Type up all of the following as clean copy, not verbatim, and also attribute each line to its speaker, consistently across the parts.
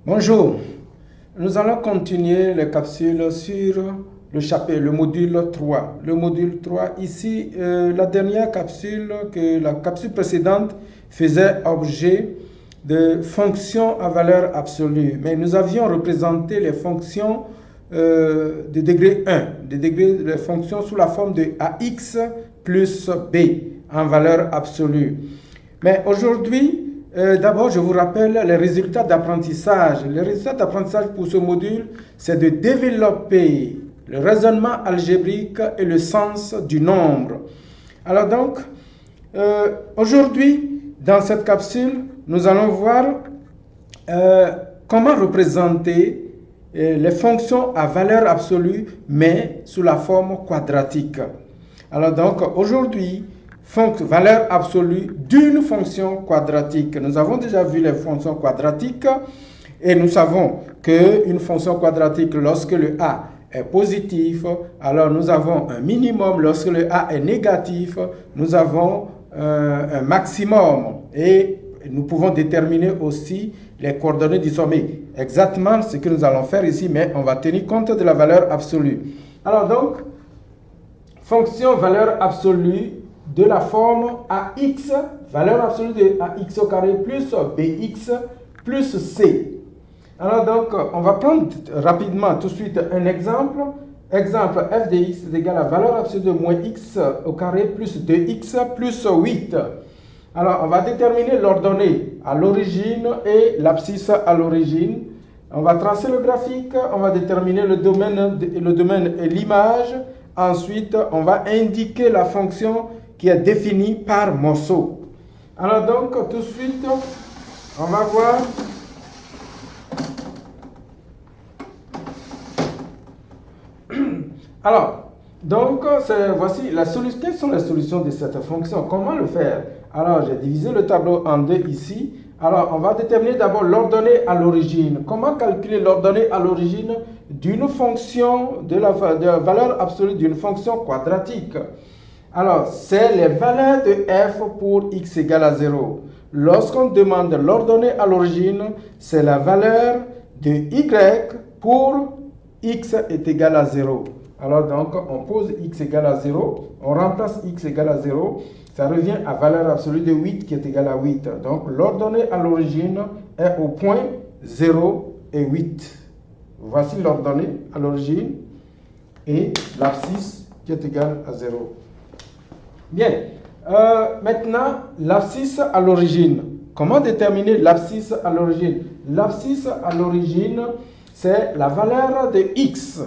Speaker 1: Bonjour, nous allons continuer les capsules sur le module 3. Le module 3, ici, la dernière capsule, la capsule précédente faisait objet de fonctions à valeur absolue. Mais nous avions représenté les fonctions de degré 1, les fonctions sous la forme de AX plus B en valeur absolue. Mais aujourd'hui, d'abord, je vous rappelle les résultats d'apprentissage. Les résultats d'apprentissage pour ce module, c'est de développer le raisonnement algébrique et le sens du nombre. Alors donc, aujourd'hui, dans cette capsule, nous allons voir comment représenter les fonctions à valeur absolue, mais sous la forme quadratique. Alors donc, aujourd'hui, valeur absolue d'une fonction quadratique. Nous avons déjà vu les fonctions quadratiques et nous savons qu'une fonction quadratique, lorsque le a est positif, alors nous avons un minimum. Lorsque le a est négatif, nous avons un maximum. Et nous pouvons déterminer aussi les coordonnées du sommet. Exactement ce que nous allons faire ici, mais on va tenir compte de la valeur absolue. Alors donc, fonction valeur absolue de la forme AX, valeur absolue de AX au carré plus BX plus C. Alors donc, on va prendre rapidement tout de suite un exemple. Exemple, f de x est égal à valeur absolue de moins x au carré plus 2x plus 8. Alors, on va déterminer l'ordonnée à l'origine et l'abscisse à l'origine. On va tracer le graphique, on va déterminer le domaine et l'image. Ensuite, on va indiquer la fonction qui est définie par morceau. Alors donc, tout de suite, on va voir alors, donc, voici la solution. Quelles sont les solutions de cette fonction? Comment le faire? Alors, j'ai divisé le tableau en deux ici. Alors, on va déterminer d'abord l'ordonnée à l'origine. Comment calculer l'ordonnée à l'origine d'une fonction, de la valeur absolue d'une fonction quadratique? Alors, c'est les valeurs de f pour x égale à 0. Lorsqu'on demande l'ordonnée à l'origine, c'est la valeur de y pour x est égal à 0. Alors donc, on pose x égale à 0, on remplace x égale à 0, ça revient à valeur absolue de 8 qui est égale à 8. Donc, l'ordonnée à l'origine est au point 0 et 8. Voici l'ordonnée à l'origine et l'abscisse qui est égale à 0. Bien, maintenant, l'abscisse à l'origine. Comment déterminer l'abscisse à l'origine? L'abscisse à l'origine, c'est la valeur de x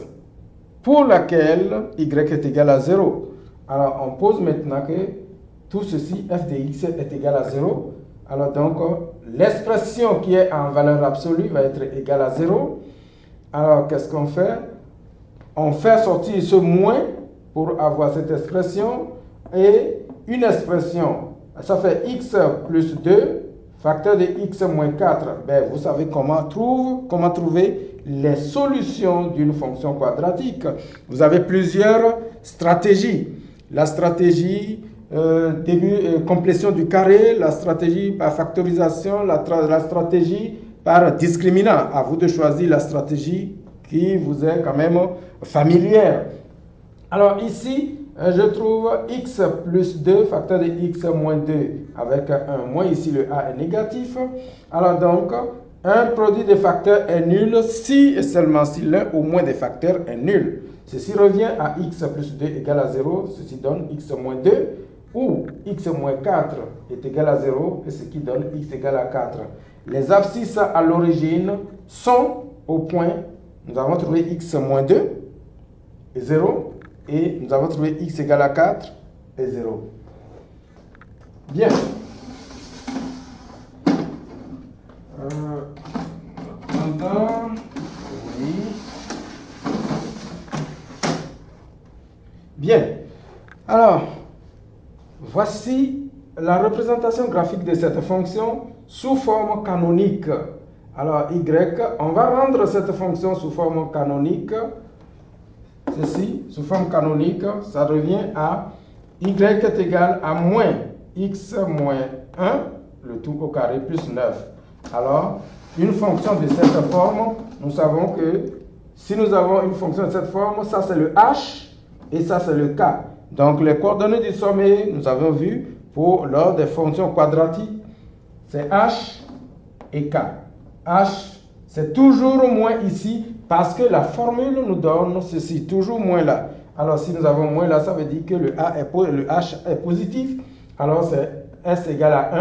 Speaker 1: pour laquelle y est égal à 0. Alors, on pose maintenant que tout ceci, f de x est égal à 0. Alors donc, l'expression qui est en valeur absolue va être égale à 0. Alors, qu'est-ce qu'on fait? On fait sortir ce moins pour avoir cette expression et une expression. Ça fait x plus 2, facteur de x moins 4. Ben, vous savez comment trouver les solutions d'une fonction quadratique. Vous avez plusieurs stratégies. La stratégie complétion du carré, la stratégie par factorisation, la stratégie par discriminant. À vous de choisir la stratégie qui vous est quand même familière. Alors ici, je trouve x plus 2, facteur de x moins 2, avec un moins, ici le a est négatif. Alors donc, un produit de facteurs est nul si et seulement si l'un ou moins des facteurs est nul. Ceci revient à x plus 2 égale à 0, ceci donne x moins 2, ou x moins 4 est égal à 0, et ce qui donne x égale à 4. Les abscisses à l'origine sont au point, nous avons trouvé x moins 2 et 0, et nous avons trouvé x égale à 4 et 0. Bien. Oui. Bien. Alors, voici la représentation graphique de cette fonction sous forme canonique. Alors, y, on va rendre cette fonction sous forme canonique. Ceci, sous forme canonique, ça revient à y est égal à moins x moins 1, le tout au carré, plus 9. Alors, une fonction de cette forme, nous savons que si nous avons une fonction de cette forme, ça c'est le h et ça c'est le k. Donc les coordonnées du sommet, nous avons vu, lors des fonctions quadratiques, c'est h et k. H, c'est toujours moins ici parce que la formule nous donne ceci, toujours moins là. Alors si nous avons moins là, ça veut dire que le h est positif. Alors c'est s égale à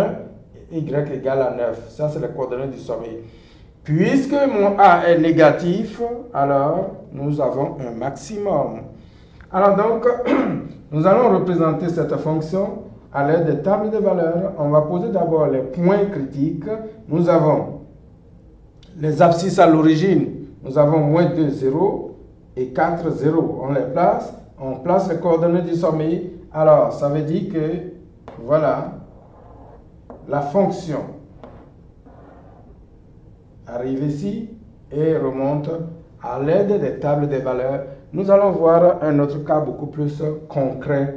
Speaker 1: 1, y égale à 9. Ça c'est les coordonnées du sommet. Puisque mon a est négatif, alors nous avons un maximum. Alors donc, nous allons représenter cette fonction à l'aide des tables de valeurs. On va poser d'abord les points critiques. Nous avons les abscisses à l'origine. Nous avons moins 2, 0 et 4, 0. On les place. On place les coordonnées du sommet. Alors, ça veut dire que, voilà, la fonction arrive ici et remonte à l'aide des tables de valeurs. Nous allons voir un autre cas beaucoup plus concret.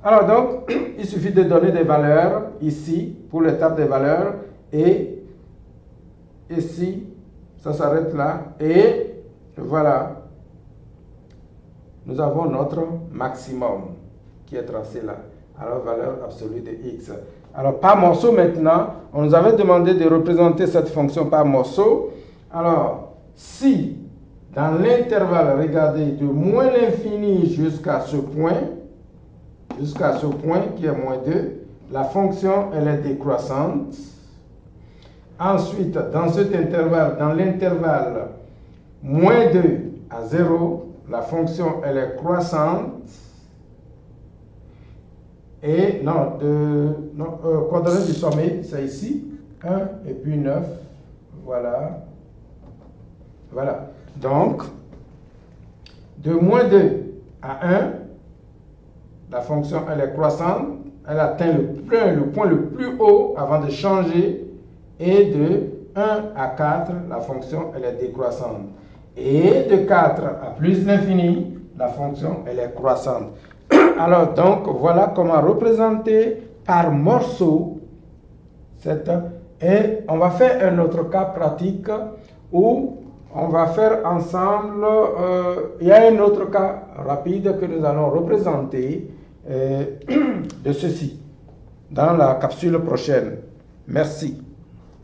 Speaker 1: Alors donc, il suffit de donner des valeurs ici pour les tables de valeurs et ici, ça s'arrête là et voilà, nous avons notre maximum qui est tracé là. Alors valeur absolue de x. Alors par morceau maintenant, on nous avait demandé de représenter cette fonction par morceau. Alors si dans l'intervalle, regardez, de moins l'infini jusqu'à ce point qui est moins 2, la fonction elle est décroissante. Ensuite, dans cet intervalle, dans l'intervalle moins 2 à 0, la fonction elle est croissante. Et coordonnée du sommet, c'est ici, 1 et puis 9, voilà. Voilà. Donc, de moins 2 à 1, la fonction elle est croissante, elle atteint le point le plus haut avant de changer, et de 1 à 4, la fonction elle est décroissante. Et de 4 à plus l'infini, la fonction elle est croissante. Alors donc, voilà comment représenter par morceau et on va faire un autre cas pratique où on va faire ensemble, il y a un autre cas rapide que nous allons représenter de ceci dans la capsule prochaine. Merci.